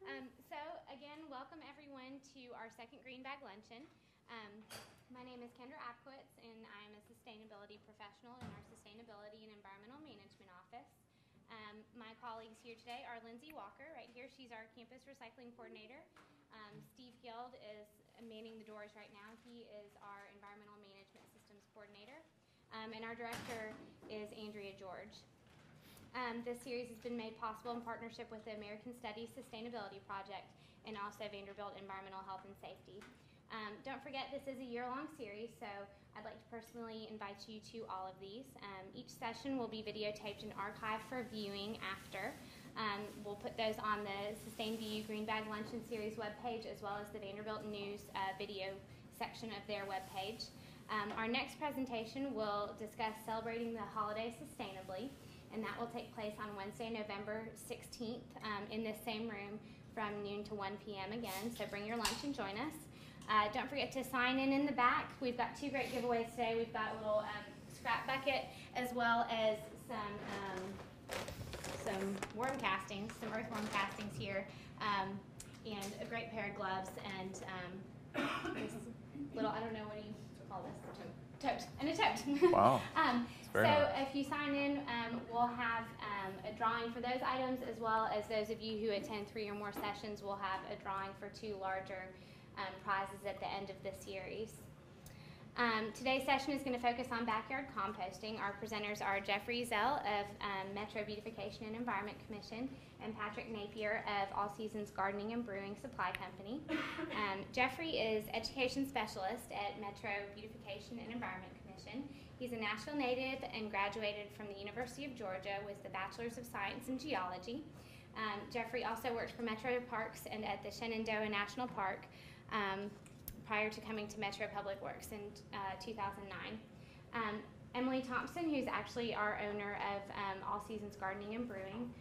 So again, welcome everyone to our second Green Bag Luncheon. My name is Kendra Apkowitz, and I'm a sustainability professional in our Sustainability and Environmental Management Office. My colleagues here today are Lindsay Walker, right here. She's our Campus Recycling Coordinator. Steve Guild is manning the doors right now. He is our Environmental Management Systems Coordinator. And our director is Andrea George. This series has been made possible in partnership with the American Studies Sustainability Project and also Vanderbilt Environmental Health and Safety. Don't forget, this is a year-long series, so I'd like to personally invite you to all of these. Each session will be videotaped and archived for viewing after. We'll put those on the SustainView Green Bag Luncheon Series webpage as well as the Vanderbilt News video section of their webpage. Our next presentation will discuss celebrating the holiday sustainably, and that will take place on Wednesday, November 16th in this same room from noon to 1 p.m. again, so bring your lunch and join us. Don't forget to sign in the back. We've got two great giveaways today. We've got a little scrap bucket as well as some worm castings, some earthworm castings here, and a great pair of gloves and this little, I don't know, what do you call this? Tote. And a tote. Wow. So if you sign in, we'll have a drawing for those items, as well as those of you who attend 3 or more sessions will have a drawing for 2 larger prizes at the end of the series. Today's session is going to focus on backyard composting. Our presenters are Jeffrey Ezell of Metro Beautification and Environment Commission and Patrick Napier of All Seasons Gardening and Brewing Supply Company. Jeffrey is Education Specialist at Metro Beautification and Environment Commission. He's a Nashville native and graduated from the University of Georgia with the Bachelor's of Science in Geology. Jeffrey also worked for Metro Parks and at the Shenandoah National Park prior to coming to Metro Public Works in 2009. Emily Thompson, who's actually our owner of All Seasons Gardening and Brewing,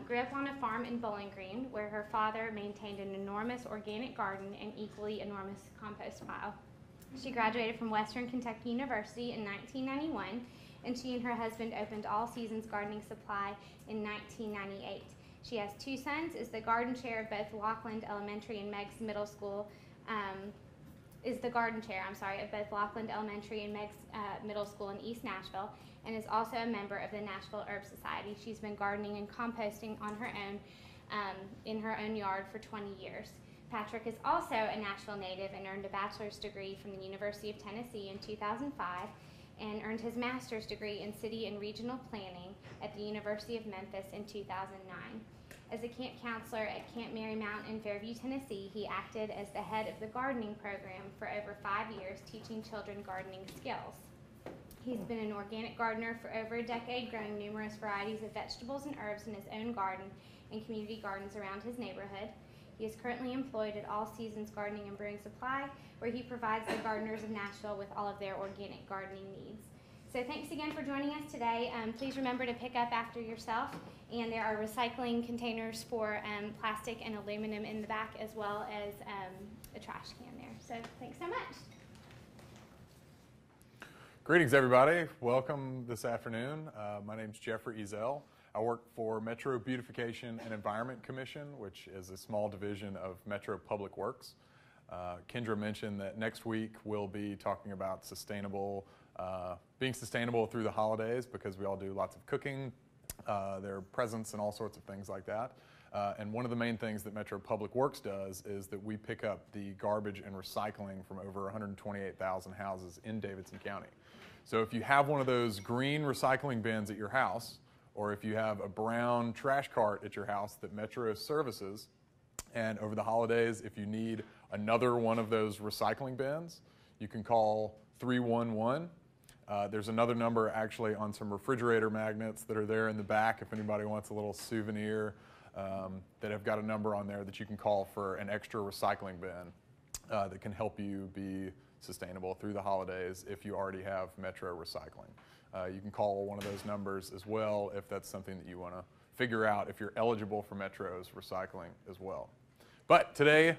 grew up on a farm in Bowling Green where her father maintained an enormous organic garden and equally enormous compost pile. She graduated from Western Kentucky University in 1991, and she and her husband opened All Seasons Gardening Supply in 1998. She has 2 sons, is the garden chair of both Lockland Elementary and Meigs Middle School, is the garden chair, of both Lockland Elementary and Meigs Middle School in East Nashville, and is also a member of the Nashville Herb Society. She's been gardening and composting on her own in her own yard for 20 years. Patrick is also a Nashville native and earned a bachelor's degree from the University of Tennessee in 2005 and earned his master's degree in city and regional planning at the University of Memphis in 2009. As a camp counselor at Camp Marymount in Fairview, Tennessee, he acted as the head of the gardening program for over 5 years, teaching children gardening skills. He's been an organic gardener for over a decade, growing numerous varieties of vegetables and herbs in his own garden and community gardens around his neighborhood. He is currently employed at All Seasons Gardening and Brewing Supply, where he provides the gardeners of Nashville with all of their organic gardening needs. So thanks again for joining us today. Please remember to pick up after yourself, and there are recycling containers for plastic and aluminum in the back, as well as a trash can there. So thanks so much. Greetings, everybody. Welcome this afternoon. My name's Jeffrey Ezell. I work for Metro Beautification and Environment Commission, which is a small division of Metro Public Works. Kendra mentioned that next week we'll be talking about being sustainable through the holidays, because we all do lots of cooking, there are presents and all sorts of things like that. And one of the main things that Metro Public Works does is that we pick up the garbage and recycling from over 128,000 houses in Davidson County. So if you have one of those green recycling bins at your house, or if you have a brown trash cart at your house that Metro services, and over the holidays, if you need another one of those recycling bins, you can call 311. There's another number actually on some refrigerator magnets that are there in the back if anybody wants a little souvenir, that have got a number on there that you can call for an extra recycling bin that can help you be sustainable through the holidays if you already have Metro recycling. You can call one of those numbers as well if that's something that you want to figure out if you're eligible for Metro's recycling as well. But today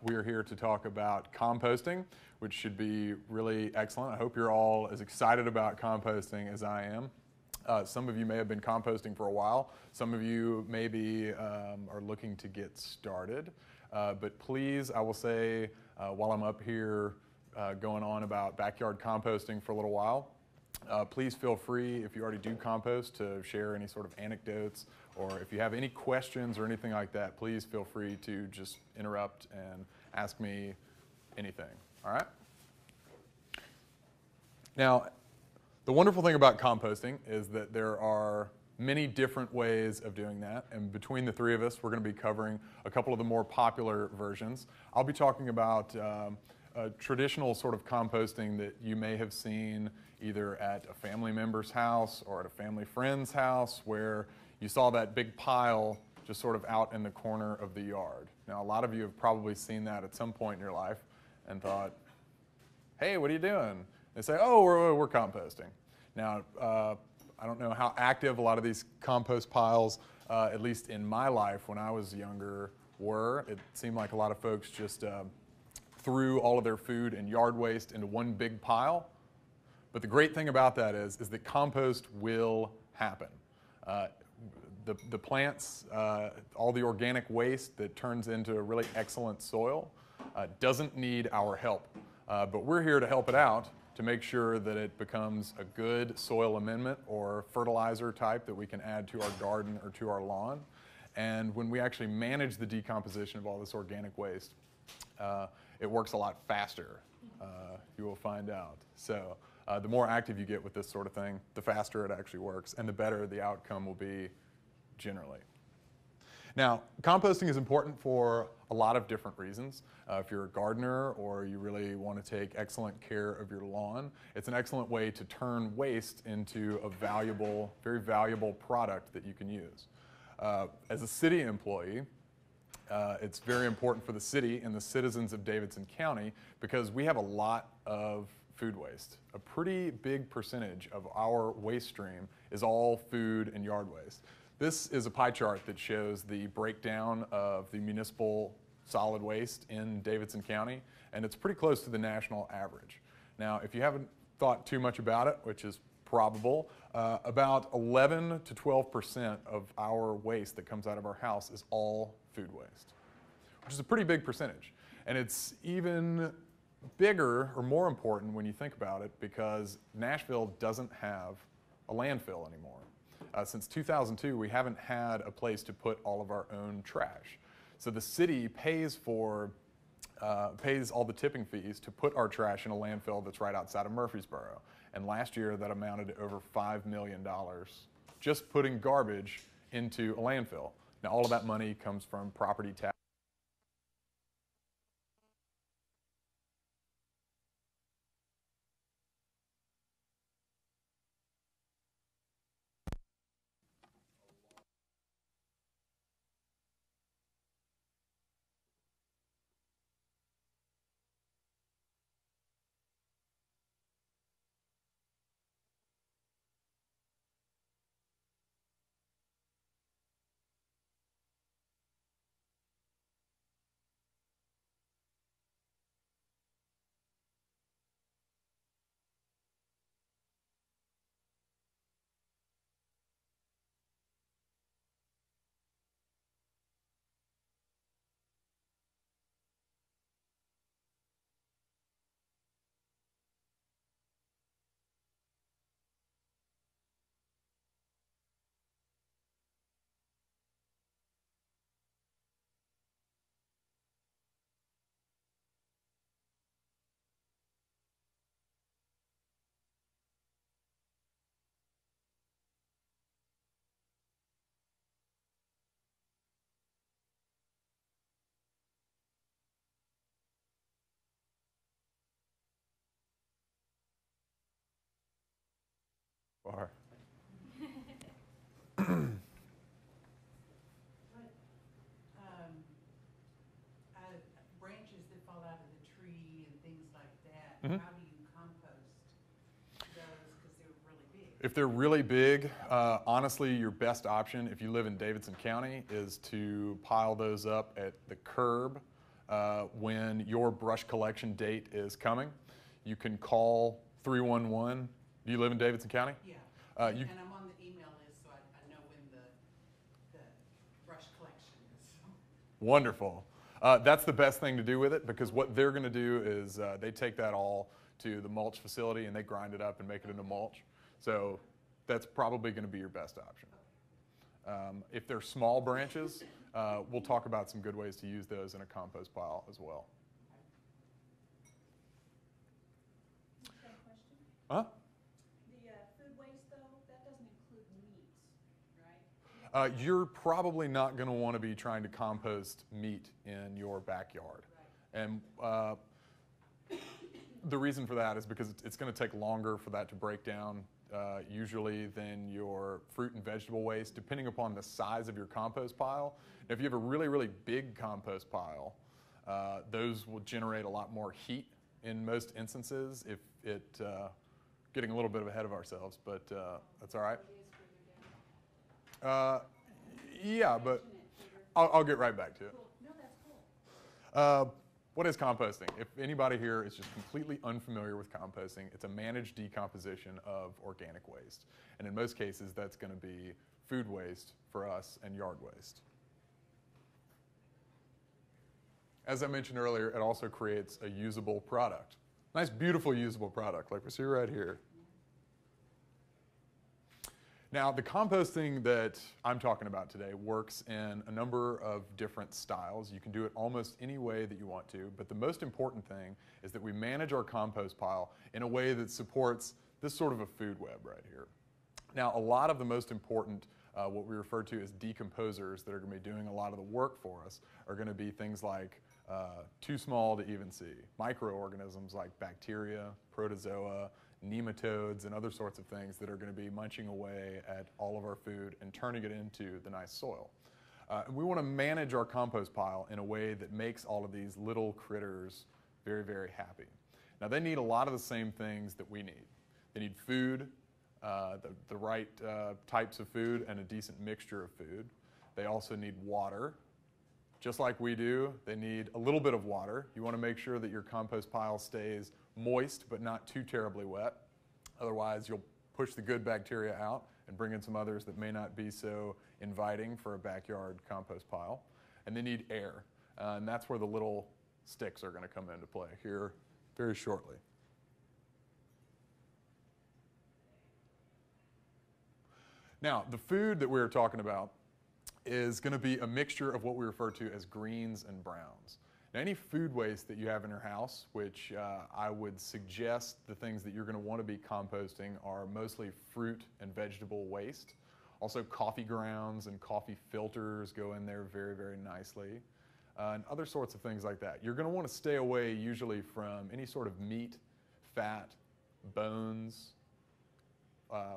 we are here to talk about composting, which should be really excellent. I hope you're all as excited about composting as I am. Some of you may have been composting for a while. Some of you maybe are looking to get started. But please, I will say, while I'm up here going on about backyard composting for a little while, please feel free, if you already do compost, to share any sort of anecdotes, or if you have any questions or anything like that, please feel free to just interrupt and ask me anything, all right? Now, the wonderful thing about composting is that there are many different ways of doing that, and between the three of us, we're going to be covering a couple of the more popular versions. I'll be talking about a traditional sort of composting that you may have seen either at a family member's house or at a family friend's house, where you saw that big pile just sort of out in the corner of the yard. Now, a lot of you have probably seen that at some point in your life and thought, hey, what are you doing? They say, oh, we're composting. Now, I don't know how active a lot of these compost piles, at least in my life when I was younger, were. It seemed like a lot of folks just threw all of their food and yard waste into one big pile. But the great thing about that is that compost will happen. The plants, all the organic waste that turns into a really excellent soil doesn't need our help. But we're here to help it out to make sure that it becomes a good soil amendment or fertilizer type that we can add to our garden or to our lawn. And when we actually manage the decomposition of all this organic waste, it works a lot faster, you will find out. So the more active you get with this sort of thing, the faster it actually works, and the better the outcome will be generally. Now, composting is important for a lot of different reasons. If you're a gardener or you really want to take excellent care of your lawn, it's an excellent way to turn waste into a valuable, very valuable product that you can use. As a city employee, it's very important for the city and the citizens of Davidson County because we have a lot of food waste. A pretty big percentage of our waste stream is all food and yard waste. This is a pie chart that shows the breakdown of the municipal solid waste in Davidson County, and it's pretty close to the national average. Now, if you haven't thought too much about it, which is probable, about 11 to 12% of our waste that comes out of our house is all food waste, which is a pretty big percentage. And it's even bigger or more important when you think about it because Nashville doesn't have a landfill anymore. Since 2002, we haven't had a place to put all of our own trash. So the city pays all the tipping fees to put our trash in a landfill that's right outside of Murfreesboro. And last year, that amounted to over $5 million just putting garbage into a landfill. Now, all of that money comes from property tax. Bar. Branches that fall out of the tree and things like that, Mm-hmm. how do you compost those because they're really big? If they're really big, honestly, your best option if you live in Davidson County is to pile those up at the curb when your brush collection date is coming. You can call 311. Do you live in Davidson County? Yeah, You, and I'm on the Wonderful. That's the best thing to do with it, because what they're going to do is they take that all to the mulch facility and they grind it up and make it into mulch. So that's probably going to be your best option. If they're small branches, we'll talk about some good ways to use those in a compost pile as well. Huh? The food waste, though, that doesn't include meats, right? You're probably not going to want to be trying to compost meat in your backyard. Right. And the reason for that is because it's going to take longer for that to break down usually than your fruit and vegetable waste, depending upon the size of your compost pile. Now, if you have a really, really big compost pile, those will generate a lot more heat in most instances. If it getting a little bit ahead of ourselves, but that's all right. Yeah, but I'll get right back to it. No, that's cool. What is composting? If anybody here is just completely unfamiliar with composting, it's a managed decomposition of organic waste. And in most cases, that's going to be food waste for us and yard waste. As I mentioned earlier, it also creates a usable product. Nice, beautiful, usable product, like we see right here. Now, the composting that I'm talking about today works in a number of different styles. You can do it almost any way that you want to, but the most important thing is that we manage our compost pile in a way that supports this sort of a food web right here. Now, a lot of the most important, what we refer to as decomposers that are going to be doing a lot of the work for us are going to be things like too small to even see. Microorganisms like bacteria, protozoa, nematodes, and other sorts of things that are going to be munching away at all of our food and turning it into the nice soil. We want to manage our compost pile in a way that makes all of these little critters very, very happy. Now, they need a lot of the same things that we need. They need food, the right types of food, and a decent mixture of food. They also need water. Just like we do, they need a little bit of water. You want to make sure that your compost pile stays moist but not too terribly wet. Otherwise, you'll push the good bacteria out and bring in some others that may not be so inviting for a backyard compost pile. And they need air. And that's where the little sticks are going to come into play here very shortly. Now, the food that we were talking about is going to be a mixture of what we refer to as greens and browns. Now, any food waste that you have in your house, which I would suggest the things that you're going to want to be composting are mostly fruit and vegetable waste. Also, coffee grounds and coffee filters go in there very, very nicely. And other sorts of things like that. You're going to want to stay away usually from any sort of meat, fat, bones,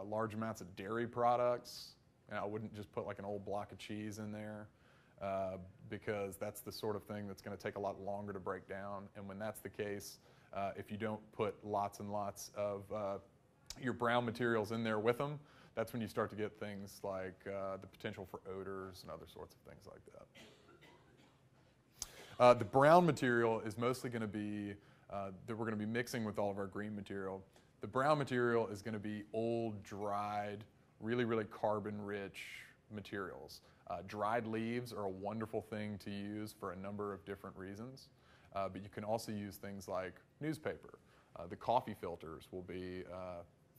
large amounts of dairy products. And I wouldn't just put like an old block of cheese in there because that's the sort of thing that's going to take a lot longer to break down. And when that's the case, if you don't put lots and lots of your brown materials in there with them, that's when you start to get things like the potential for odors and other sorts of things like that. The brown material is mostly going to be that we're going to be mixing with all of our green material. The brown material is going to be old, dried, really, really carbon-rich materials. Dried leaves are a wonderful thing to use for a number of different reasons, but you can also use things like newspaper. The coffee filters will be,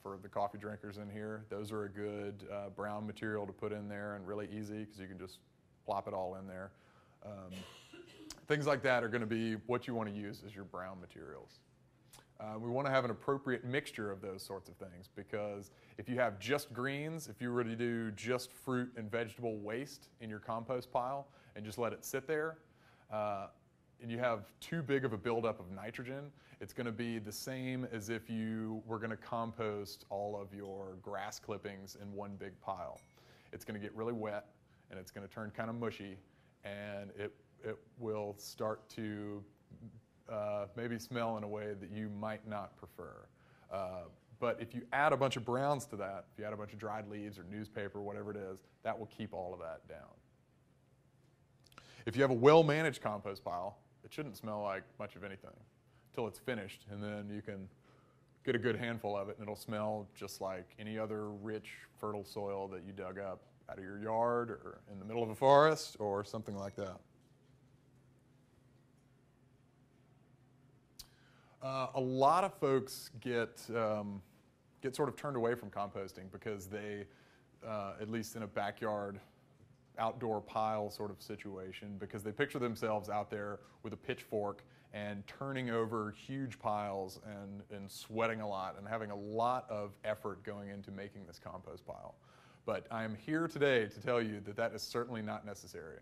for the coffee drinkers in here, those are a good brown material to put in there and really easy because you can just plop it all in there. Things like that are going to be what you want to use as your brown materials. We want to have an appropriate mixture of those sorts of things because if you have just greens, if you were to do just fruit and vegetable waste in your compost pile and just let it sit there, and you have too big of a buildup of nitrogen, it's going to be the same as if you were going to compost all of your grass clippings in one big pile. It's going to get really wet and it's going to turn kind of mushy and it will start to maybe smell in a way that you might not prefer. But if you add a bunch of browns to that, if you add a bunch of dried leaves or newspaper, whatever it is, that will keep all of that down. If you have a well-managed compost pile, it shouldn't smell like much of anything until it's finished, and then you can get a good handful of it, and it'll smell just like any other rich, fertile soil that you dug up out of your yard or in the middle of a forest or something like that. A lot of folks get sort of turned away from composting because they, at least in a backyard outdoor pile sort of situation, because they picture themselves out there with a pitchfork and turning over huge piles and sweating a lot and having a lot of effort going into making this compost pile. But I am here today to tell you that that is certainly not necessary.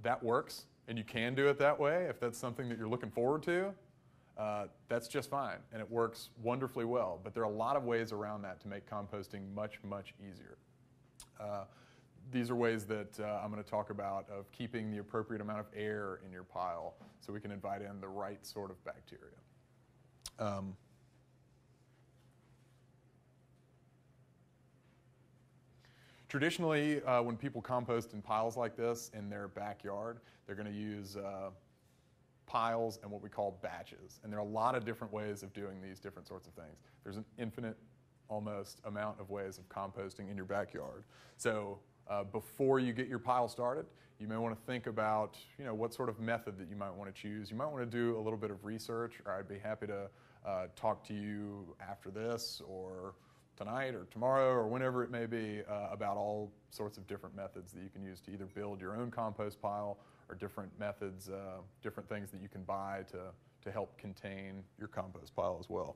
That works, and you can do it that way if that's something that you're looking forward to. That's just fine, and it works wonderfully well. But there are a lot of ways around that to make composting much, much easier. These are ways that I'm going to talk about of keeping the appropriate amount of air in your pile so we can invite in the right sort of bacteria. Traditionally, when people compost in piles like this in their backyard, they're going to use piles and what we call batches. And there are a lot of different ways of doing these different sorts of things. There's an infinite, almost, amount of ways of composting in your backyard. So before you get your pile started, you may want to think about, what sort of method that you might want to choose. You might want to do a little bit of research, or I'd be happy to talk to you after this or tonight or tomorrow or whenever it may be about all sorts of different methods that you can use to either build your own compost pile or different methods, different things that you can buy to help contain your compost pile as well.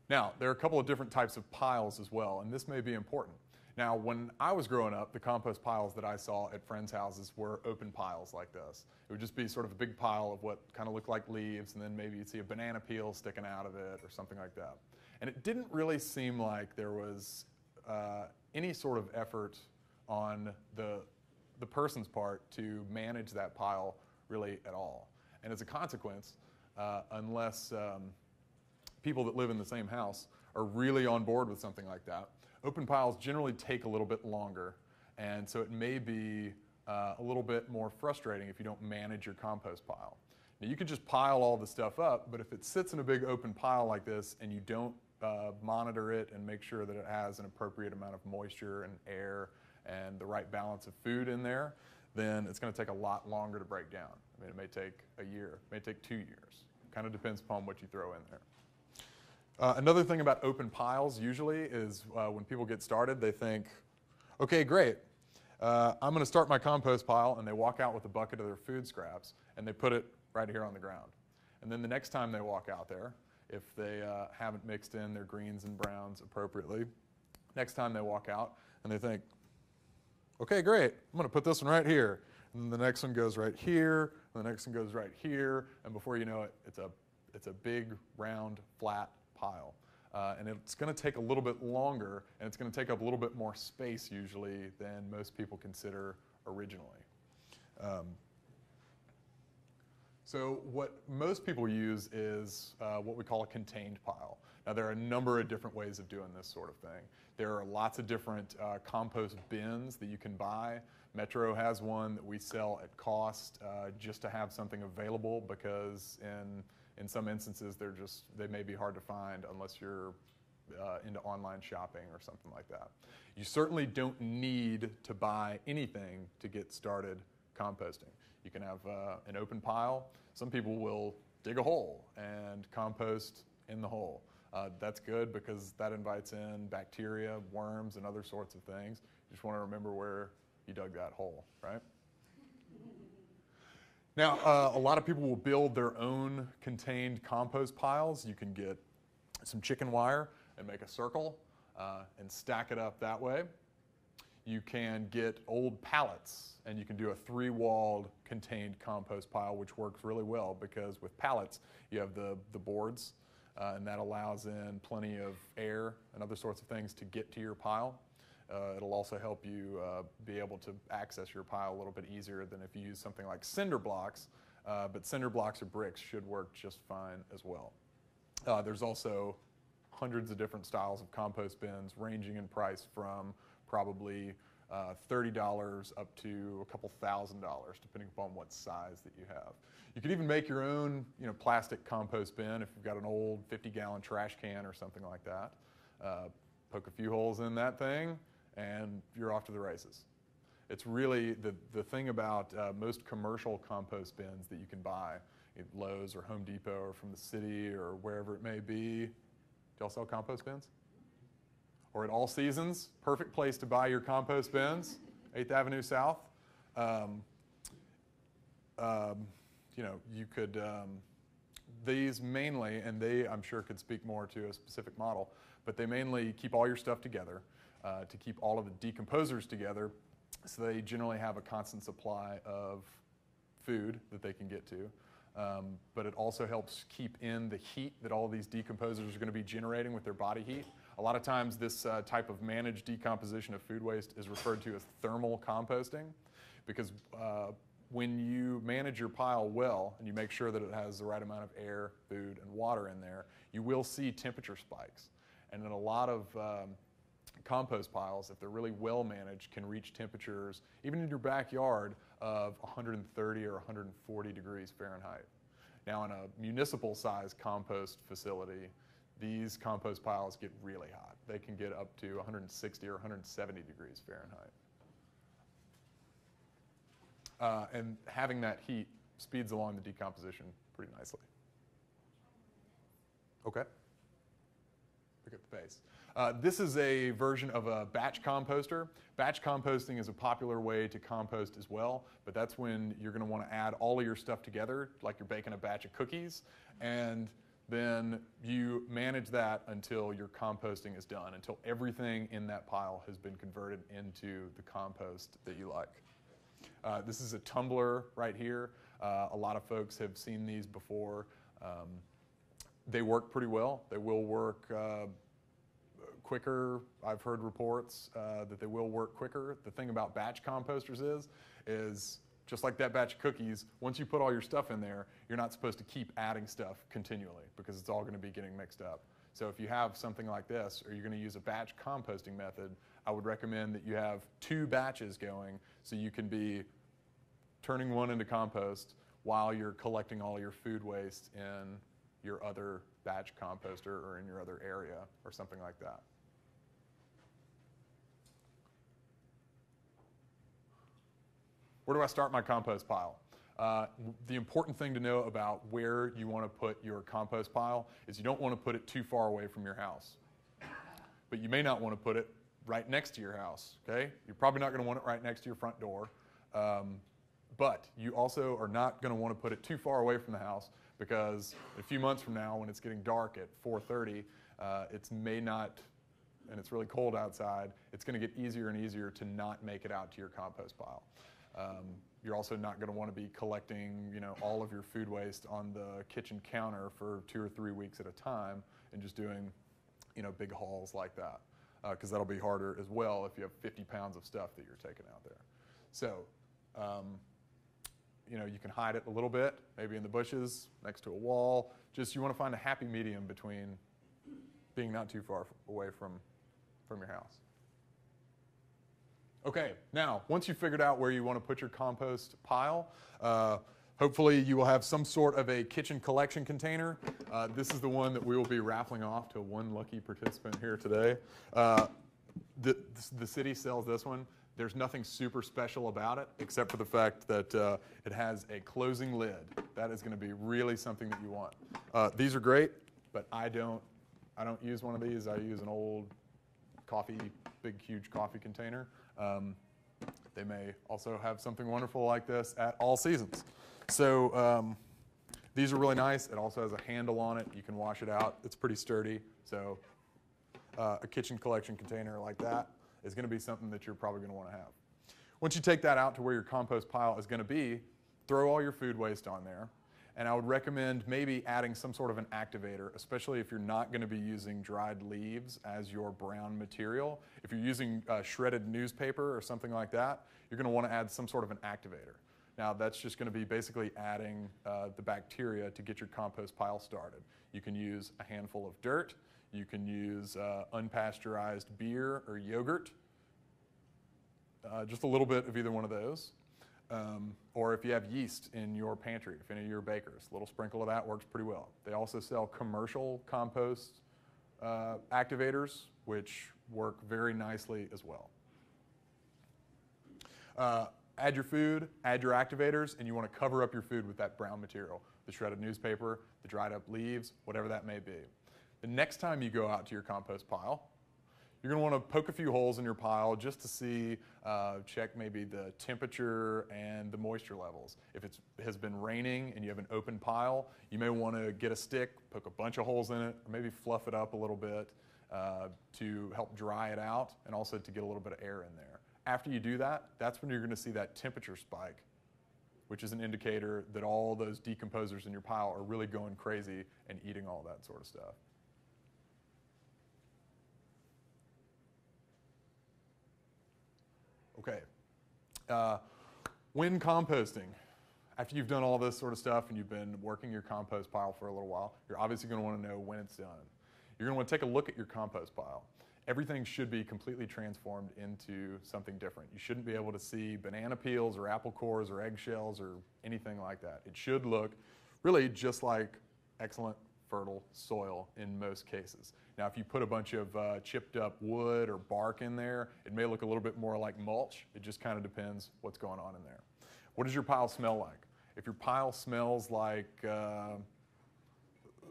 Now, there are a couple of different types of piles as well, and this may be important. Now, when I was growing up, the compost piles that I saw at friends' houses were open piles like this. It would just be sort of a big pile of what kind of looked like leaves, and then maybe you'd see a banana peel sticking out of it or something like that. And it didn't really seem like there was any sort of effort on the person's part to manage that pile really at all. And as a consequence, unless people that live in the same house are really on board with something like that, open piles generally take a little bit longer, and so it may be a little bit more frustrating if you don't manage your compost pile. Now, you could just pile all the stuff up, but if it sits in a big open pile like this and you don't monitor it and make sure that it has an appropriate amount of moisture and air and the right balance of food in there, then it's going to take a lot longer to break down. I mean, it may take a year, it may take 2 years. Kind of depends upon what you throw in there. Another thing about open piles usually is when people get started, they think, okay, great, I'm going to start my compost pile, and they walk out with a bucket of their food scraps, and they put it right here on the ground. And then the next time they walk out there, if they haven't mixed in their greens and browns appropriately, next time they walk out, and they think, okay, great, I'm going to put this one right here. And then the next one goes right here, and the next one goes right here, and before you know it, it's a big, round, flat pile. And it's going to take a little bit longer, and it's going to take up a little bit more space usually than most people consider originally. So what most people use is what we call a contained pile. Now, there are a number of different ways of doing this sort of thing. There are lots of different compost bins that you can buy. Metro has one that we sell at cost just to have something available, because in some instances they may be hard to find unless you're into online shopping or something like that. You certainly don't need to buy anything to get started composting. You can have an open pile. Some people will dig a hole and compost in the hole. That's good because that invites in bacteria, worms, and other sorts of things. You just want to remember where you dug that hole, right? Now, a lot of people will build their own contained compost piles. You can get some chicken wire and make a circle and stack it up that way. You can get old pallets, and you can do a 3-walled contained compost pile, which works really well because with pallets, you have the boards, and that allows in plenty of air and other sorts of things to get to your pile. It'll also help you be able to access your pile a little bit easier than if you use something like cinder blocks, but cinder blocks or bricks should work just fine as well. There's also hundreds of different styles of compost bins ranging in price from probably $30 up to a couple $1,000, depending upon what size that you have. You can even make your own plastic compost bin if you've got an old 50-gallon trash can or something like that. Poke a few holes in that thing, and you're off to the races. It's really the thing about most commercial compost bins that you can buy at Lowe's or Home Depot or from the city or wherever it may be. Do y'all sell compost bins? Or at All Seasons, perfect place to buy your compost bins, 8th Avenue South. You could, these mainly, and they I'm sure could speak more to a specific model, but they mainly keep all your stuff together to keep all of the decomposers together, so they generally have a constant supply of food that they can get to. But it also helps keep in the heat that all of these decomposers are going to be generating with their body heat. A lot of times this type of managed decomposition of food waste is referred to as thermal composting, because when you manage your pile well and you make sure that it has the right amount of air, food, and water in there, you will see temperature spikes. And in a lot of compost piles, if they're really well managed, can reach temperatures, even in your backyard, of 130 or 140 degrees Fahrenheit. Now in a municipal sized compost facility, these compost piles get really hot. They can get up to 160 or 170 degrees Fahrenheit. And having that heat speeds along the decomposition pretty nicely. Okay. Pick up the pace. This is a version of a batch composter. Batch composting is a popular way to compost as well, but that's when you're going to want to add all of your stuff together, like you're baking a batch of cookies, and then you manage that until your composting is done, until everything in that pile has been converted into the compost that you like. This is a tumbler right here. A lot of folks have seen these before. They work pretty well. They will work quicker. I've heard reports that they will work quicker. The thing about batch composters is just like that batch of cookies, once you put all your stuff in there, you're not supposed to keep adding stuff continually because it's all going to be getting mixed up. So if you have something like this, or you're going to use a batch composting method, I would recommend that you have 2 batches going so you can be turning one into compost while you're collecting all your food waste in your other batch composter or in your other area or something like that. Where do I start my compost pile? The important thing to know about where you want to put your compost pile is you don't want to put it too far away from your house. But you may not want to put it right next to your house, okay? You're probably not going to want it right next to your front door. But you also are not going to want to put it too far away from the house, because a few months from now when it's getting dark at 4:30, it may not, and it's really cold outside, it's going to get easier and easier to not make it out to your compost pile. You're also not going to want to be collecting, all of your food waste on the kitchen counter for 2 or 3 weeks at a time and just doing, big hauls like that, because that'll be harder as well if you have 50 pounds of stuff that you're taking out there. So, you can hide it a little bit, maybe in the bushes, next to a wall. Just you want to find a happy medium between being not too far away from your house. Okay, now, once you've figured out where you want to put your compost pile, hopefully you will have some sort of a kitchen collection container. This is the one that we will be raffling off to one lucky participant here today. The city sells this one. There's nothing super special about it, except for the fact that it has a closing lid. That is going to be really something that you want. These are great, but I don't use one of these. I use an old big, huge coffee container. They may also have something wonderful like this at All Seasons. So these are really nice. It also has a handle on it. You can wash it out. It's pretty sturdy. So a kitchen collection container like that is going to be something that you're probably going to want to have. Once you take that out to where your compost pile is going to be, throw all your food waste on there. And I would recommend maybe adding some sort of an activator, especially if you're not going to be using dried leaves as your brown material. If you're using shredded newspaper or something like that, you're going to want to add some sort of an activator. Now, that's just going to be basically adding the bacteria to get your compost pile started. You can use a handful of dirt. You can use unpasteurized beer or yogurt, just a little bit of either one of those. Or if you have yeast in your pantry, if any of your bakers, a little sprinkle of that works pretty well. They also sell commercial compost activators, which work very nicely as well. Add your food, add your activators, and you want to cover up your food with that brown material, the shredded newspaper, the dried up leaves, whatever that may be. The next time you go out to your compost pile, you're going to want to poke a few holes in your pile just to see, check maybe the temperature and the moisture levels. If it has been raining and you have an open pile, you may want to get a stick, poke a bunch of holes in it, or maybe fluff it up a little bit to help dry it out and also to get a little bit of air in there. After you do that, that's when you're going to see that temperature spike, which is an indicator that all those decomposers in your pile are really going crazy and eating all that sort of stuff. Okay. When composting, after you've done all this sort of stuff and you've been working your compost pile for a little while, you're obviously going to want to know when it's done. You're going to want to take a look at your compost pile. Everything should be completely transformed into something different. You shouldn't be able to see banana peels or apple cores or eggshells or anything like that. It should look really just like excellent fertile soil in most cases. Now, if you put a bunch of chipped up wood or bark in there, it may look a little bit more like mulch. It just kind of depends what's going on in there. What does your pile smell like? If your pile smells like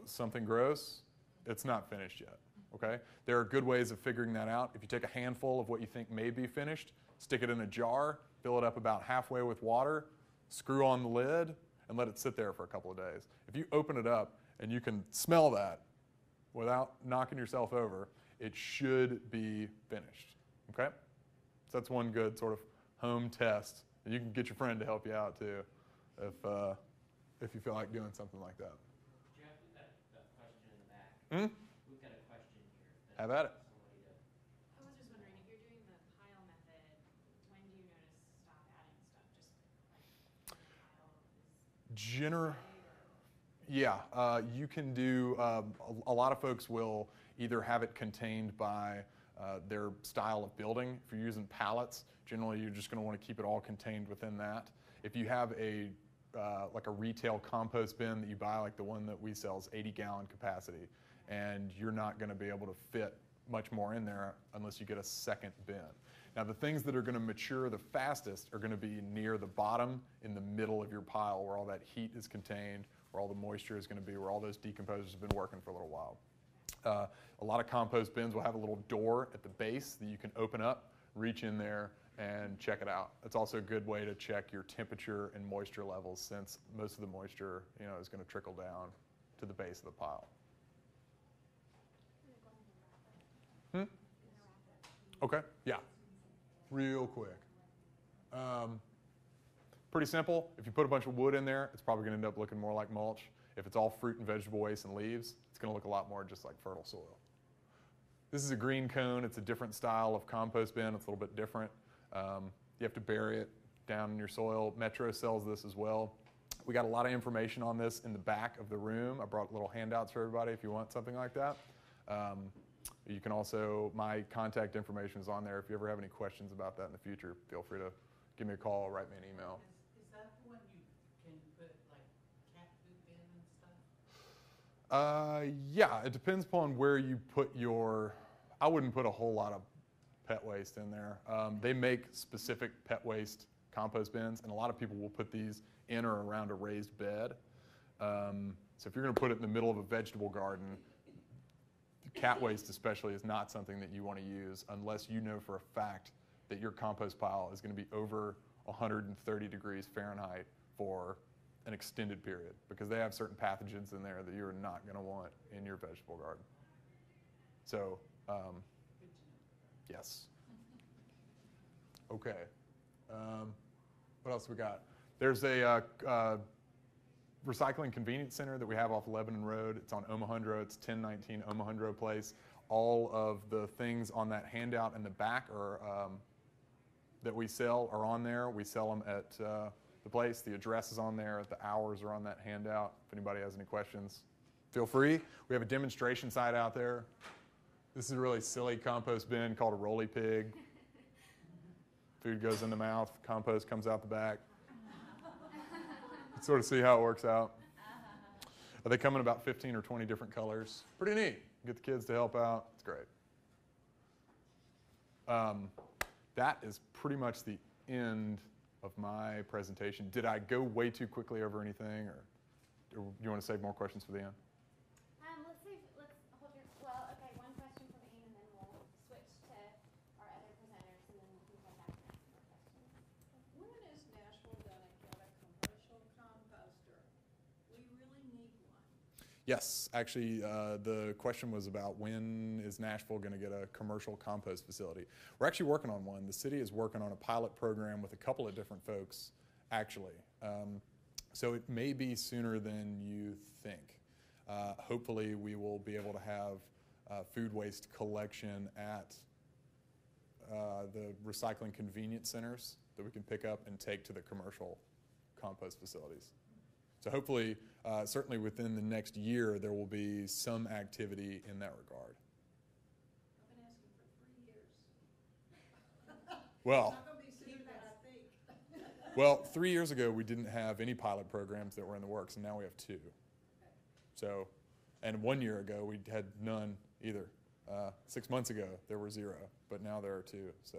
something gross, it's not finished yet. Okay? There are good ways of figuring that out. If you take a handful of what you think may be finished, stick it in a jar, fill it up about halfway with water, screw on the lid, and let it sit there for a couple of days. If you open it up and you can smell that without knocking yourself over, it should be finished. Okay? So that's one good sort of home test. And you can get your friend to help you out too if you feel like doing something like that. Jeff, we've got a question in the back. Hmm? We've got a question here. Have at it. I was just wondering, if you're doing the pile method, when do you notice stop adding stuff? Just like the pile is Yeah, you can do, a lot of folks will either have it contained by their style of building. If you're using pallets, generally you're just going to want to keep it all contained within that. If you have like a retail compost bin that you buy, like the one that we sell is 80-gallon capacity, and you're not going to be able to fit much more in there unless you get a second bin. Now, the things that are going to mature the fastest are going to be near the bottom, in the middle of your pile, where all that heat is contained, where all the moisture is going to be, where all those decomposers have been working for a little while. A lot of compost bins will have a little door at the base that you can open up, reach in there, and check it out. It's also a good way to check your temperature and moisture levels, since most of the moisture, is going to trickle down to the base of the pile. Okay, yeah, real quick. Pretty simple. If you put a bunch of wood in there, it's probably going to end up looking more like mulch. If it's all fruit and vegetable waste and leaves, it's going to look a lot more just like fertile soil. This is a green cone. It's a different style of compost bin. It's a little bit different. You have to bury it down in your soil. Metro sells this as well. We got a lot of information on this in the back of the room. I brought little handouts for everybody if you want something like that. You can also, my contact information is on there. If you ever have any questions about that in the future, feel free to give me a call or write me an email. Is that the one you can put like cat poop in and stuff? Yeah, it depends upon where you put your, I wouldn't put a whole lot of pet waste in there. They make specific pet waste compost bins, and a lot of people will put these in or around a raised bed. So if you're going to put it in the middle of a vegetable garden, cat waste especially is not something that you want to use unless you know for a fact that your compost pile is going to be over 130 degrees Fahrenheit for an extended period, because they have certain pathogens in there that you're not going to want in your vegetable garden. So, yes. Okay. What else we got? There's a recycling convenience center that we have off Lebanon Road. It's on Omohundro. It's 1019 Omohundro Place. All of the things on that handout in the back are, that we sell are on there. We sell them at the place. The address is on there. The hours are on that handout. If anybody has any questions, feel free. We have a demonstration site out there. This is a really silly compost bin called a Roly Pig. Food goes in the mouth, compost comes out the back. Sort of see how it works out. They come in about 15 or 20 different colors. Pretty neat. Get the kids to help out. It's great. That is pretty much the end of my presentation. Did I go way too quickly over anything, or you want to save more questions for the end? Let's hold your, well, okay, one question from Ian, and then we'll switch to our other presenters, and then we can come back and ask more questions. When is Nashville gonna get a commercial composter? We really need one. Yes, actually, the question was about when is Nashville going to get a commercial compost facility. We're actually working on one. The city is working on a pilot program with a couple of different folks, actually. So it may be sooner than you think. Hopefully, we will be able to have food waste collection at the recycling convenience centers that we can pick up and take to the commercial compost facilities. So hopefully, certainly within the next year, there will be some activity in that regard. I've been asking for 3 years. Well, It's not gonna be sooner than I think. well, 3 years ago, we didn't have any pilot programs that were in the works, and now we have 2. So, and 1 year ago, we had none either. 6 months ago, there were 0, but now there are 2. So,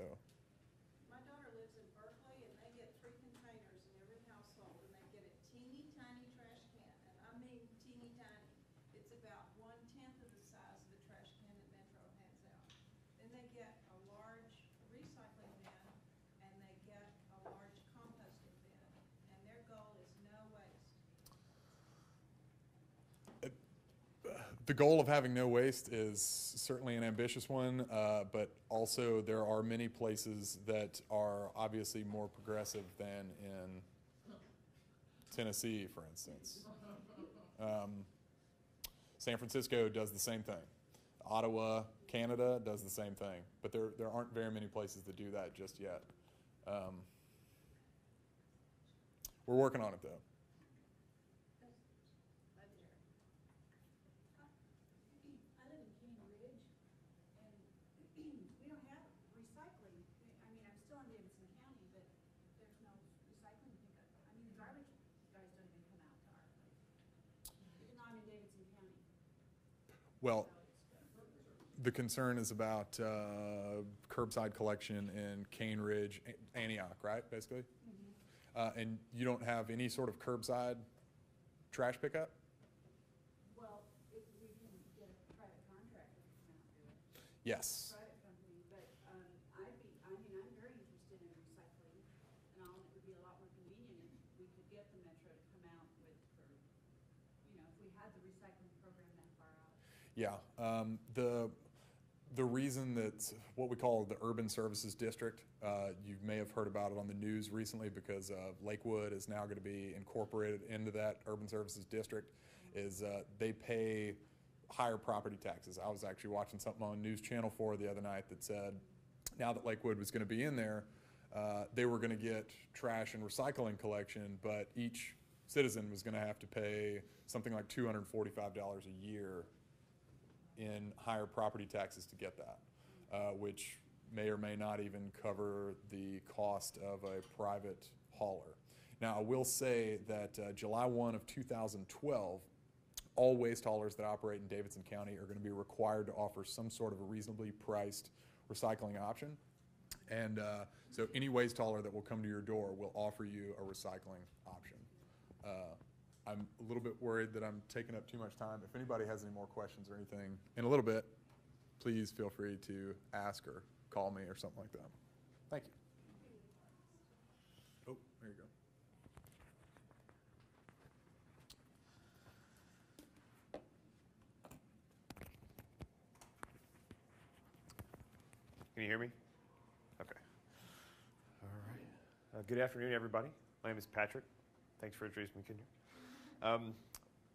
My daughter lives in Berkeley, and they get 3 containers in every household, and they get a teeny tiny trash can, and I mean teeny tiny. It's about 1/10 of the size of the trash can that Metro hands out. Then they get a large recycling bin, and they get a large composting bin, and their goal is no waste. the goal of having no waste is certainly an ambitious one, but also there are many places that are obviously more progressive than in Tennessee, for instance. San Francisco does the same thing. Ottawa, Canada does the same thing, but there aren't very many places that do that just yet. We're working on it, though. I live in Cane Ridge, and we don't have recycling. I mean, I'm still in Davidson County, but there's no recycling pickup. I mean, the garbage guys don't even come out to our place, even though I'm in Davidson County. Well, the concern is about curbside collection in Cane Ridge, Antioch, right, basically? And you don't have any sort of curbside trash pickup? Well, if we can get a private contractor to come out and do it. Yes. Private company, but I'm very interested in recycling, and it would be a lot more convenient if we could get the Metro to come out with, if we had the recycling program that far out. Yeah. The reason that what we call the Urban Services District, you may have heard about it on the news recently because Lakewood is now going to be incorporated into that Urban Services District, is they pay higher property taxes. I was actually watching something on News Channel 4 the other night that said now that Lakewood was going to be in there, they were going to get trash and recycling collection, but each citizen was going to have to pay something like $245 a year in higher property taxes to get that, which may or may not even cover the cost of a private hauler. Now, I will say that July 1 of 2012, all waste haulers that operate in Davidson County are going to be required to offer some sort of a reasonably priced recycling option. And so any waste hauler that will come to your door will offer you a recycling option. I'm a little bit worried that I'm taking up too much time. If anybody has any more questions or anything in a little bit, please feel free to ask or call me or something like that. Thank you. Oh, there you go. Can you hear me? Okay. All right. Good afternoon, everybody. My name is Patrick. Thanks for introducing me, Kendra.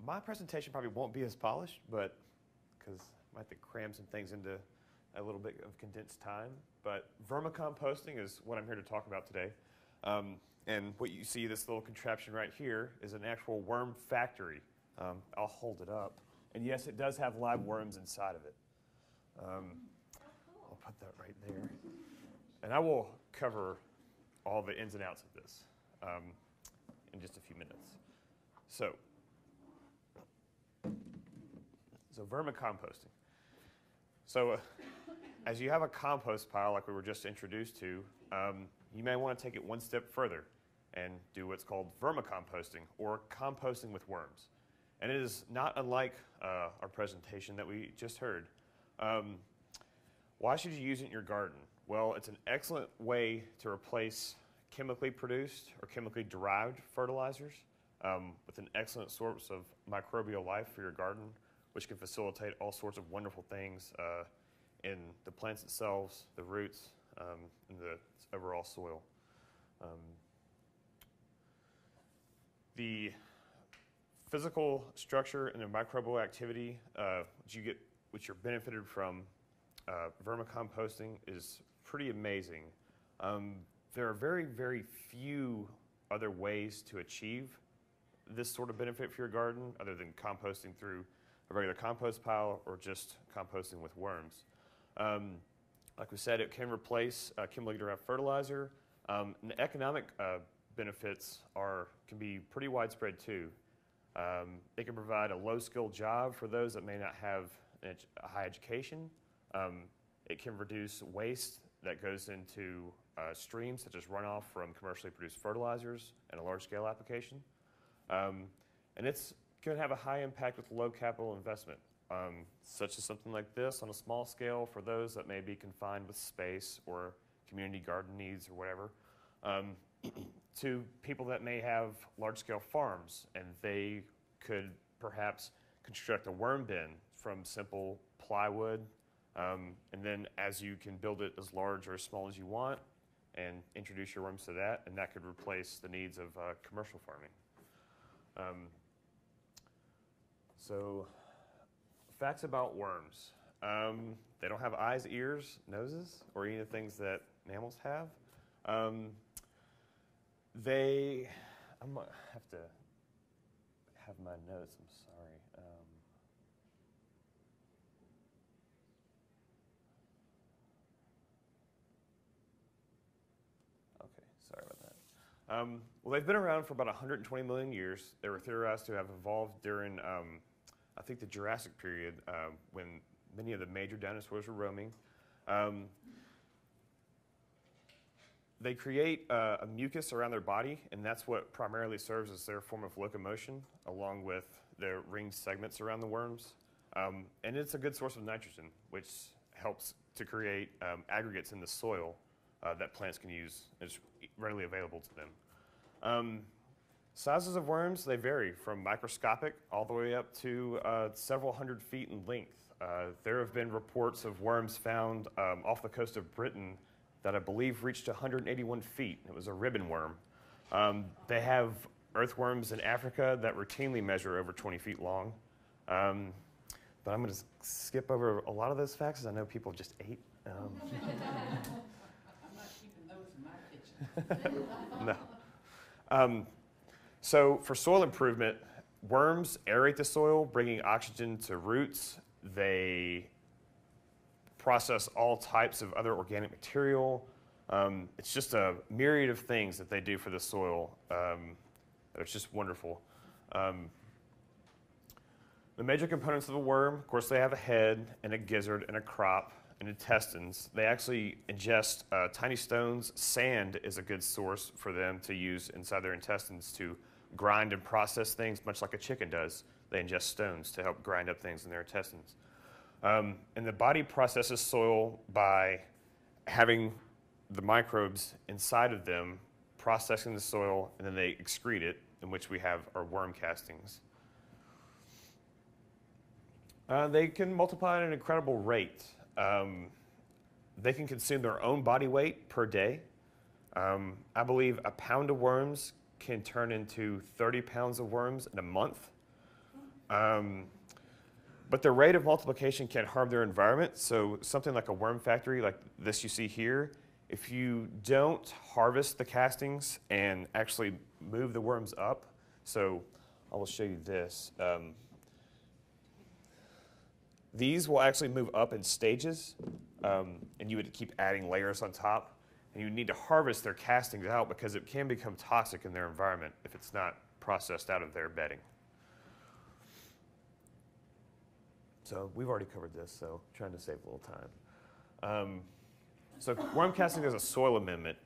My presentation probably won't be as polished, but because I might have to cram some things into a little bit of condensed time. But vermicomposting is what I'm here to talk about today. And what you see, this little contraption right here, is an actual worm factory. I'll hold it up. And yes, it does have live worms inside of it. I'll put that right there. And I will cover all the ins and outs of this in just a few minutes. So vermicomposting. So as you have a compost pile like we were just introduced to, you may want to take it one step further and do what's called vermicomposting, or composting with worms. And it is not unlike our presentation that we just heard. Why should you use it in your garden? Well, it's an excellent way to replace chemically produced or chemically derived fertilizers with an excellent source of microbial life for your garden, which can facilitate all sorts of wonderful things in the plants themselves, the roots, and the overall soil. The physical structure and the microbial activity which you're benefited from vermicomposting is pretty amazing. There are very, very few other ways to achieve this sort of benefit for your garden other than composting through a regular compost pile or just composting with worms. Like we said, it can replace chemically derived fertilizer. And the economic benefits can be pretty widespread too. It can provide a low-skilled job for those that may not have a high education. It can reduce waste that goes into streams, such as runoff from commercially produced fertilizers and a large-scale application. And it's going to have a high impact with low capital investment, such as something like this on a small scale for those that may be confined with space or community garden needs or whatever, to people that may have large-scale farms, and they could perhaps construct a worm bin from simple plywood, and then as you can build it as large or as small as you want and introduce your worms to that, and that could replace the needs of commercial farming. So facts about worms. They don't have eyes, ears, noses, or any of the things that mammals have. I'm going to have to have my notes, I'm sorry. Okay, sorry about that. Well, they've been around for about 120 million years. They were theorized to have evolved during, I think, the Jurassic period, when many of the major dinosaurs were roaming. They create a mucus around their body, and that's what primarily serves as their form of locomotion, along with their ringed segments around the worms. And it's a good source of nitrogen, which helps to create aggregates in the soil that plants can use. It's readily available to them. Sizes of worms, they vary from microscopic all the way up to several hundred feet in length. There have been reports of worms found off the coast of Britain that I believe reached 181 feet. It was a ribbon worm. They have earthworms in Africa that routinely measure over 20 feet long. But I'm going to skip over a lot of those facts, as I know people just ate. I'm not keeping those in my kitchen. No. So for soil improvement, worms aerate the soil, bringing oxygen to roots. They process all types of other organic material. It's just a myriad of things that they do for the soil. It's just wonderful. The major components of a worm, of course, they have a head and a gizzard and a crop and intestines. They actually ingest tiny stones. Sand is a good source for them to use inside their intestines to grind and process things, much like a chicken does. They ingest stones to help grind up things in their intestines. And the body processes soil by having the microbes inside of them processing the soil, and then they excrete it, in which we have our worm castings. They can multiply at an incredible rate. They can consume their own body weight per day. I believe a pound of worms can turn into 30 pounds of worms in a month. But the rate of multiplication can harm their environment. So something like a worm factory, like this you see here, if you don't harvest the castings and actually move the worms up, so I will show you this. These will actually move up in stages, and you would keep adding layers on top. And you need to harvest their castings out because it can become toxic in their environment if it's not processed out of their bedding. So we've already covered this, so trying to save a little time. So worm casting is a soil amendment.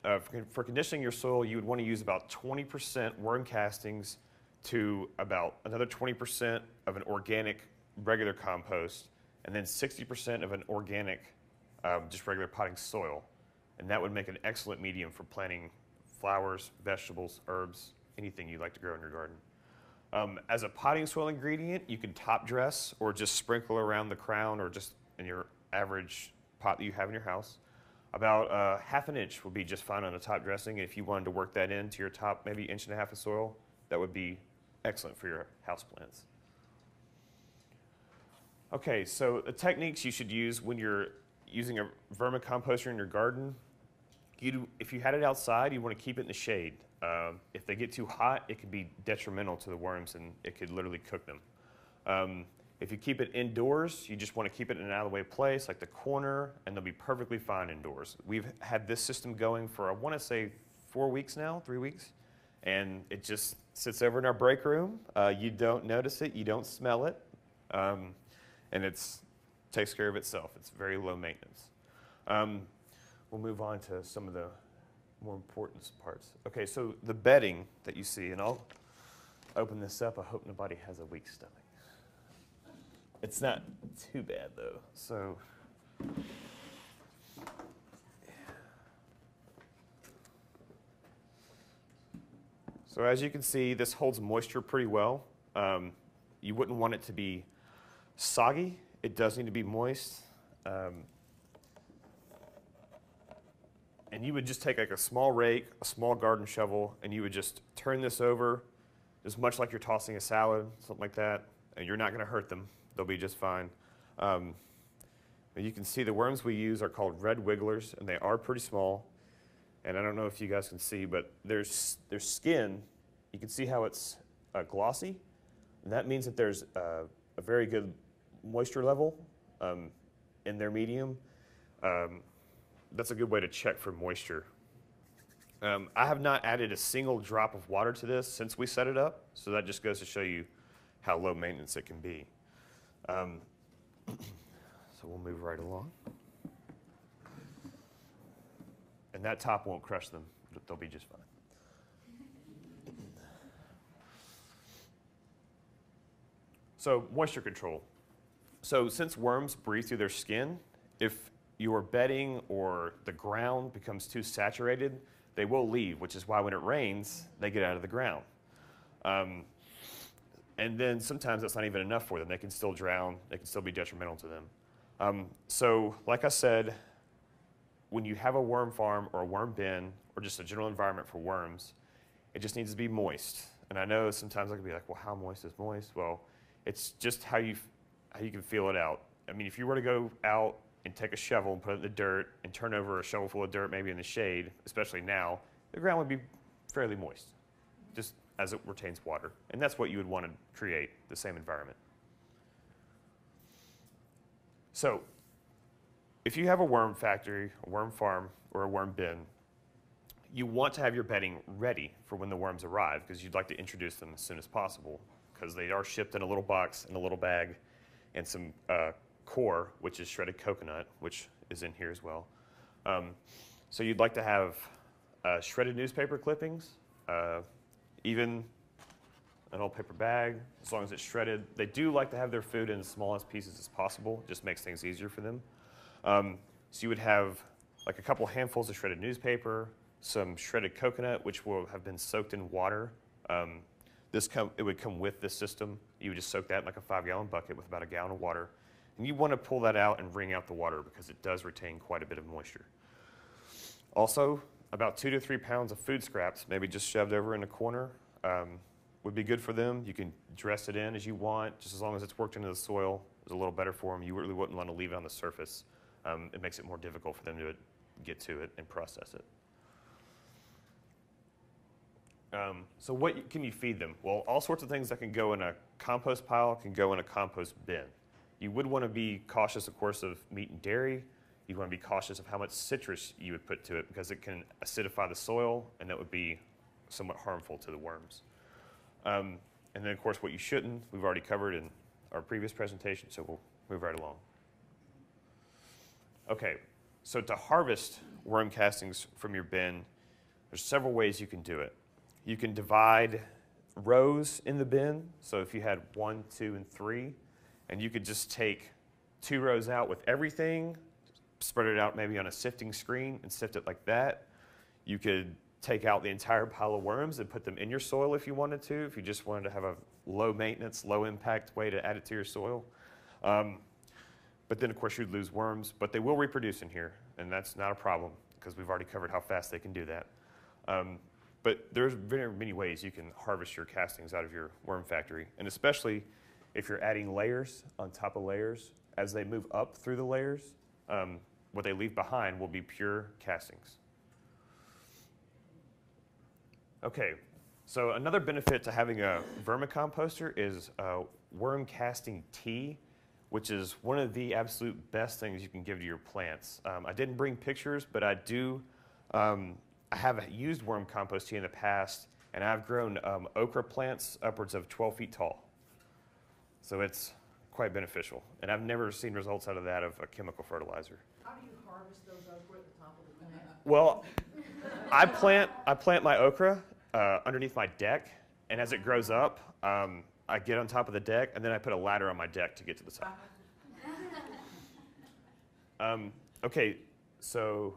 For conditioning your soil, you would want to use about 20% worm castings to about another 20% of an organic regular compost, and then 60% of an organic just regular potting soil. And that would make an excellent medium for planting flowers, vegetables, herbs, anything you'd like to grow in your garden. As a potting soil ingredient, you can top dress or just sprinkle around the crown or just in your average pot that you have in your house. About half an inch would be just fine on a top dressing. If you wanted to work that into your top, maybe inch and a half of soil, that would be excellent for your houseplants. Okay, so the techniques you should use when you're using a vermicomposter in your garden, if you had it outside, you want to keep it in the shade. If they get too hot, it could be detrimental to the worms and it could literally cook them. If you keep it indoors, you just want to keep it in an out-of-the-way place, like the corner, and they'll be perfectly fine indoors. We've had this system going for, I want to say, 4 weeks now, 3 weeks, and it just sits over in our break room. You don't notice it, you don't smell it, and it takes care of itself. It's very low maintenance. We'll move on to some of the more important parts. Okay, so the bedding that you see, and I'll open this up. I hope nobody has a weak stomach. It's not too bad though. So as you can see, this holds moisture pretty well. You wouldn't want it to be soggy. It does need to be moist. And you would just take like a small rake, a small garden shovel, and you would just turn this over, as much like you're tossing a salad, something like that, and you're not going to hurt them. They'll be just fine. You can see the worms we use are called red wigglers, and they are pretty small. And I don't know if you guys can see, but their skin, you can see how it's glossy. And that means that there's a very good moisture level in their medium. That's a good way to check for moisture. I have not added a single drop of water to this since we set it up, so that just goes to show you how low maintenance it can be. So we'll move right along. And that top won't crush them. They'll be just fine. So moisture control. So since worms breathe through their skin, if your bedding or the ground becomes too saturated, they will leave, which is why when it rains, they get out of the ground. And then sometimes that's not even enough for them. They can still drown. They can still be detrimental to them. So like I said, when you have a worm farm or a worm bin or just a general environment for worms, it just needs to be moist. And I know sometimes I can be like, well, how moist is moist? Well, it's just how you can feel it out. I mean, if you were to go out and take a shovel and put it in the dirt and turn over a shovel full of dirt maybe in the shade, especially now, the ground would be fairly moist, just as it retains water. And that's what you would want to create, the same environment. So if you have a worm factory, a worm farm, or a worm bin, you want to have your bedding ready for when the worms arrive because you'd like to introduce them as soon as possible because they are shipped in a little box, in a little bag, and some core, which is shredded coconut, which is in here as well. So you'd like to have shredded newspaper clippings, even an old paper bag, as long as it's shredded. They do like to have their food in the smallest pieces as possible. Just makes things easier for them. So you would have like a couple handfuls of shredded newspaper, some shredded coconut, which will have been soaked in water. It would come with this system. You would just soak that in like a 5-gallon bucket with about a gallon of water. And you want to pull that out and wring out the water because it does retain quite a bit of moisture. Also, about 2 to 3 pounds of food scraps, maybe just shoved over in a corner, would be good for them. You can dress it in as you want, just as long as it's worked into the soil. It's a little better for them. You really wouldn't want to leave it on the surface. It makes it more difficult for them to get to it and process it. So what can you feed them? Well, all sorts of things that can go in a compost pile can go in a compost bin. You would want to be cautious, of course, of meat and dairy. You want to be cautious of how much citrus you would put to it because it can acidify the soil, and that would be somewhat harmful to the worms. And then, of course, what you shouldn't, we've already covered in our previous presentation, so we'll move right along. Okay, So to harvest worm castings from your bin, there's several ways you can do it. You can divide rows in the bin. So if you had 1, 2, and 3, and you could just take 2 rows out with everything, spread it out maybe on a sifting screen and sift it like that. You could take out the entire pile of worms and put them in your soil if you wanted to, if you just wanted to have a low maintenance, low impact way to add it to your soil. But then of course you'd lose worms, but they will reproduce in here, and that's not a problem because we've already covered how fast they can do that. But there's very many ways you can harvest your castings out of your worm factory, and especially if you're adding layers on top of layers. As they move up through the layers, what they leave behind will be pure castings. Okay, so another benefit to having a vermicomposter is worm casting tea, which is one of the absolute best things you can give to your plants. I didn't bring pictures, but I do. I have used worm compost tea in the past, and I've grown okra plants upwards of 12 feet tall. So it's quite beneficial, and I've never seen results out of that of a chemical fertilizer. How do you harvest those okra at the top of the plant? Well, I plant my okra underneath my deck, and as it grows up, I get on top of the deck, and then I put a ladder on my deck to get to the top. Okay, so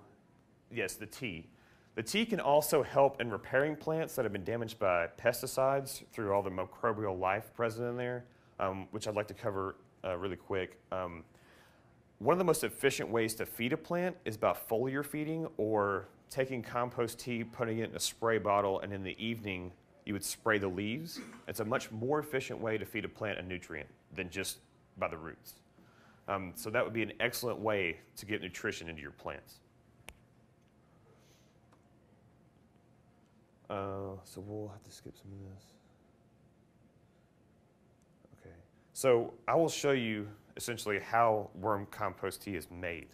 yes, the tea. The tea can also help in repairing plants that have been damaged by pesticides through all the microbial life present in there, which I'd like to cover really quick. One of the most efficient ways to feed a plant is by foliar feeding, or taking compost tea, putting it in a spray bottle, and in the evening you would spray the leaves. It's a much more efficient way to feed a plant a nutrient than just by the roots. So that would be an excellent way to get nutrition into your plants. So we'll have to skip some of this. Okay. So I will show you essentially how worm compost tea is made.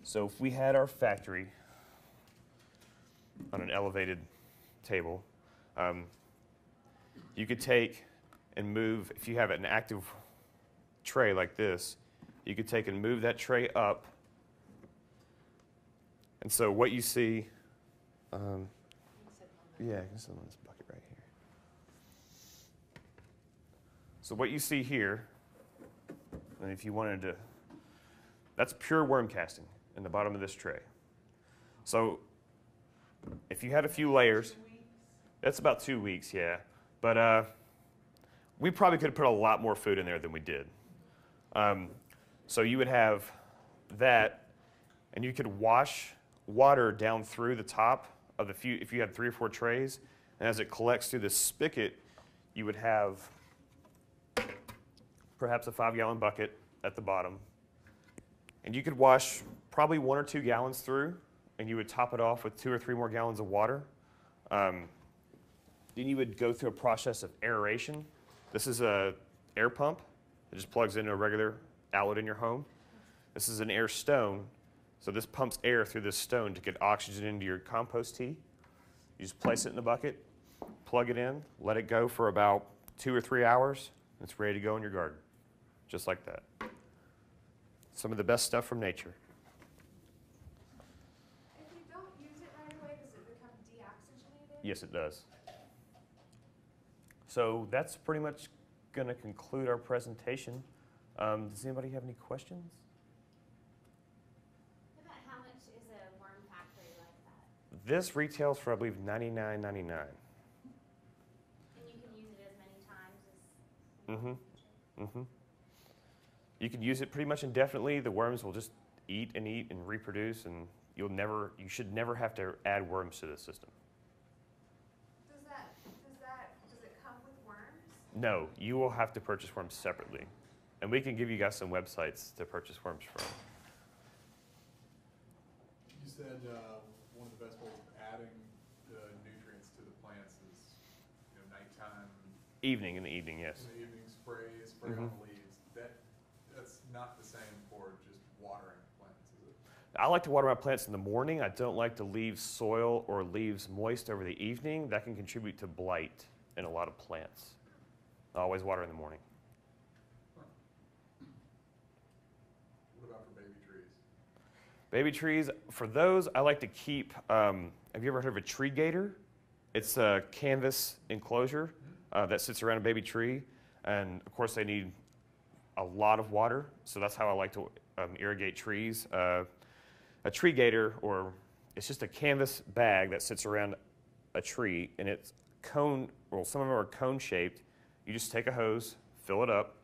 So if we had our factory on an elevated table, you could take and move, if you have an active tray like this, you could take and move that tray up. And so what you see, yeah, I can sit on this bucket right here. So what you see here, and if you wanted to, that's pure worm casting in the bottom of this tray. So if you had a few layers, that's about 2 weeks, yeah. But we probably could have put a lot more food in there than we did. So you would have that, and you could wash water down through the top of the few, if you had 3 or 4 trays, and as it collects through this spigot, you would have perhaps a 5-gallon bucket at the bottom. And you could wash probably 1 or 2 gallons through, and you would top it off with 2 or 3 more gallons of water. Then you would go through a process of aeration. This is an air pump. It just plugs into a regular outlet in your home. This is an air stone. So this pumps air through this stone to get oxygen into your compost tea. You just place it in the bucket, plug it in, let it go for about 2 or 3 hours, and it's ready to go in your garden. Just like that. Some of the best stuff from nature. If you don't use it right away, does it become deoxygenated? Yes, it does. So that's pretty much going to conclude our presentation. Does anybody have any questions? About how much is a worm factory like that? This retails for, I believe, $99.99. And you can use it as many times as... You can use it pretty much indefinitely. The worms will just eat and reproduce, and you should never have to add worms to the system. Does it come with worms? No, you will have to purchase worms separately. And we can give you guys some websites to purchase worms from. You said one of the best ways of adding the nutrients to the plants is, nighttime. In the evening, yes. In the evening, spray on the leaves. That's not the same for just watering plants, is it? I like to water my plants in the morning. I don't like to leave soil or leaves moist over the evening. That can contribute to blight in a lot of plants. I always water in the morning. What about for baby trees? Baby trees, for those, I like to keep, have you ever heard of a tree gator? It's a canvas enclosure that sits around a baby tree. And of course, they need a lot of water. So that's how I like to irrigate trees. A tree gator, or it's just a canvas bag that sits around a tree, and it's cone, well, some of them are cone shaped. You just take a hose, fill it up,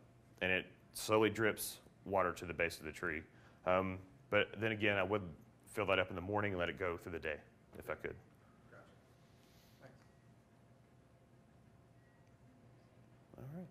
and it slowly drips water to the base of the tree. But then again, I would fill that up in the morning and let it go through the day, if I could. Gotcha. Thanks. All right.